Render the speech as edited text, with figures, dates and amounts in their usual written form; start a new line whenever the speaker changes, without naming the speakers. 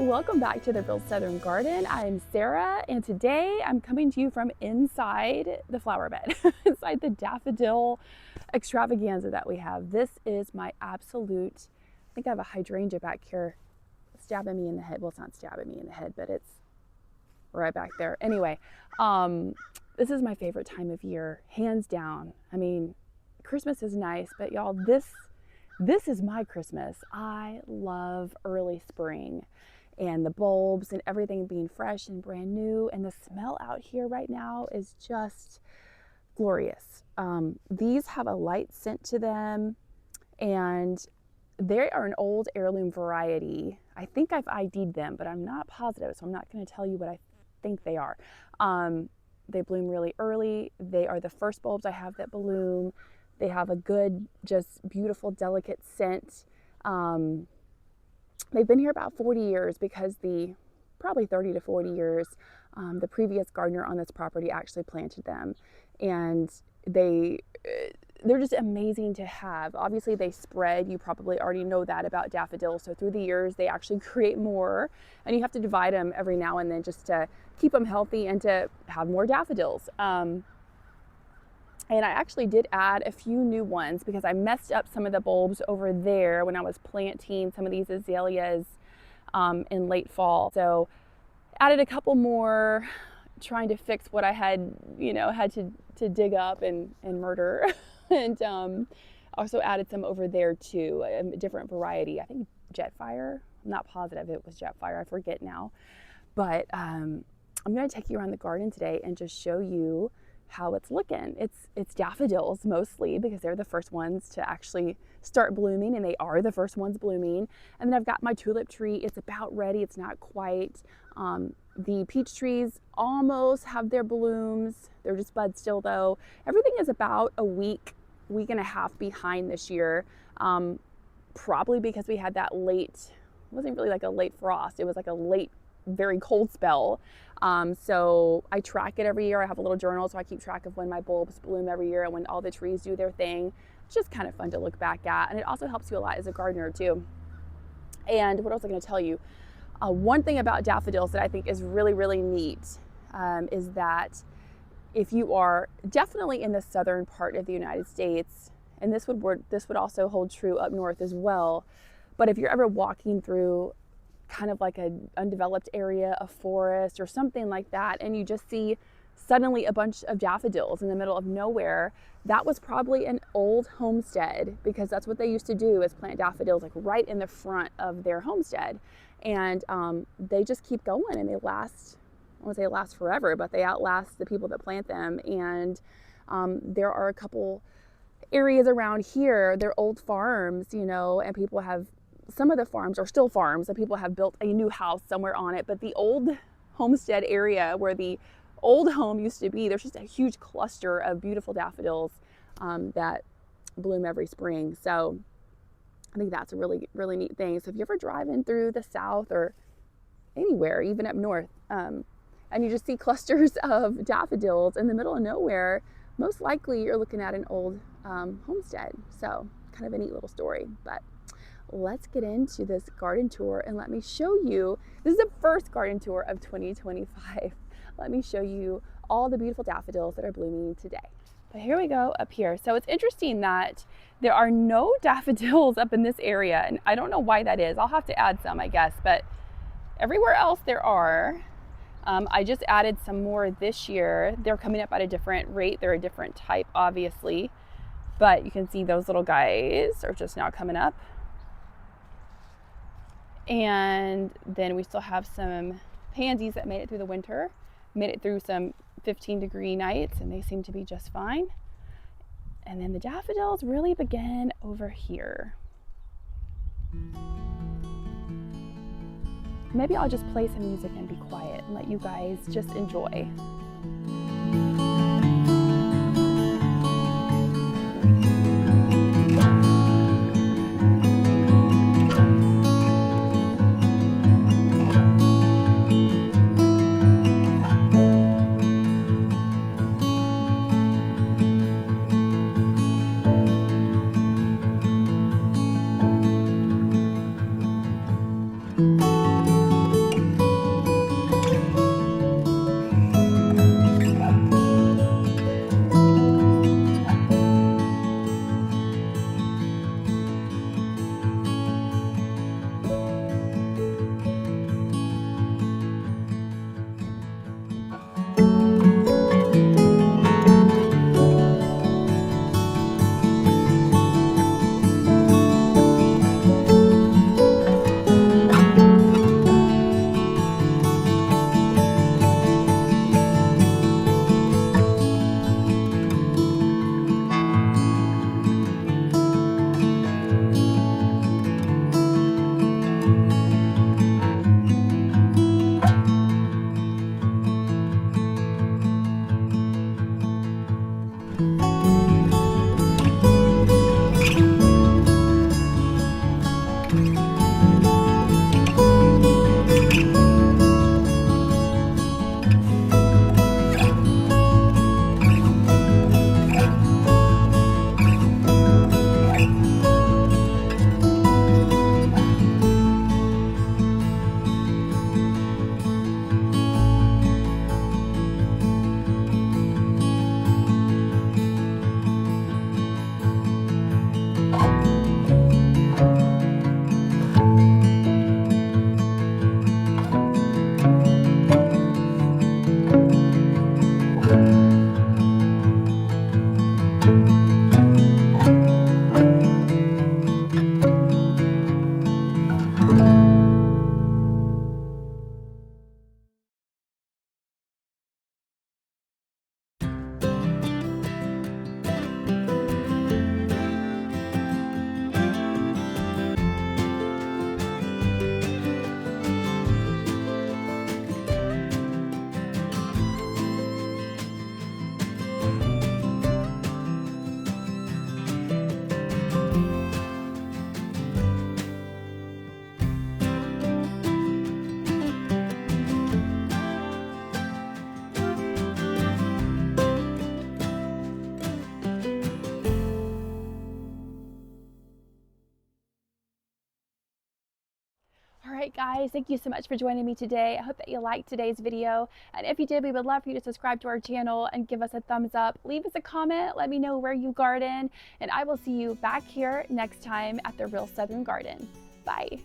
welcome back to the Real Southern Garden. I'm Sarah, and today I'm coming to you from inside the flower bed, inside the daffodil extravaganza that we have. This is my absolute, I think I have a hydrangea back here stabbing me in the head. Well, it's not stabbing me in the head, but it's right back there. Anyway, this is my favorite time of year, hands down. I mean, Christmas is nice, but y'all, this is my Christmas. I love early spring and the bulbs and everything being fresh and brand new. And the smell out here right now is just glorious. These have a light scent to them, and they are an old heirloom variety. I think I've ID'd them, but I'm not positive, so I'm not going to tell you what I think they are. They bloom really early. They are the first bulbs I have that bloom. They have a good, just beautiful, delicate scent. They've been here about 40 years because probably 30 to 40 years, the previous gardener on this property actually planted them. And they're just amazing to have. Obviously they spread. You probably already know that about daffodils. So through the years, they actually create more, and you have to divide them every now and then just to keep them healthy and to have more daffodils. And I actually did add a few new ones because I messed up some of the bulbs over there when I was planting some of these azaleas in late fall. So added a couple more, trying to fix what I had, had to dig up and murder. And also added some over there too, a different variety. I think Jetfire. I'm not positive it was Jetfire. I forget now. But I'm going to take you around the garden today and just show you how it's looking. It's daffodils mostly because they're the first ones to actually start blooming, and they are the first ones blooming. And then I've got my tulip tree. It's about ready. It's not quite. The peach trees almost have their blooms. They're just buds still though. Everything is about a week and a half behind this year. Probably because we had that late, it wasn't really like a late frost. It was like a late, very cold spell. So I track it every year. I have a little journal, so I keep track of when my bulbs bloom every year and when all the trees do their thing. It's just kind of fun to look back at, and it also helps you a lot as a gardener too. And what else was I going to tell you? One thing about daffodils that I think is really, really neat is that if you are definitely in the southern part of the United States, and this would also hold true up north as well, but if you're ever walking through kind of like an undeveloped area, a forest or something like that, and you just see suddenly a bunch of daffodils in the middle of nowhere, that was probably an old homestead, because that's what they used to do, is plant daffodils like right in the front of their homestead. And they just keep going, and they last, I won't say last forever, but they outlast the people that plant them. And there are a couple areas around here, they're old farms, and people have, some of the farms are still farms, and people have built a new house somewhere on it. But the old homestead area where the old home used to be, there's just a huge cluster of beautiful daffodils that bloom every spring. So I think that's a really, really neat thing. So if you're ever driving through the south or anywhere, even up north, and you just see clusters of daffodils in the middle of nowhere, most likely you're looking at an old homestead. So kind of a neat little story. But let's get into this garden tour, and let me show you, this is the first garden tour of 2025. Let me show you all the beautiful daffodils that are blooming today. But here we go up here. So it's interesting that there are no daffodils up in this area, and I don't know why that is. I'll have to add some, I guess, but everywhere else there are. I just added some more this year. They're coming up at a different rate. They're a different type, obviously, but you can see those little guys are just now coming up. And then we still have some pansies that made it through the winter, made it through some 15-degree nights, and they seem to be just fine. And then the daffodils really begin over here. Maybe I'll just play some music and be quiet and let you guys just enjoy. All right, guys, thank you so much for joining me today. I hope that you liked today's video. And if you did, we would love for you to subscribe to our channel and give us a thumbs up. Leave us a comment. Let me know where you garden. And I will see you back here next time at the Real Southern Garden. Bye.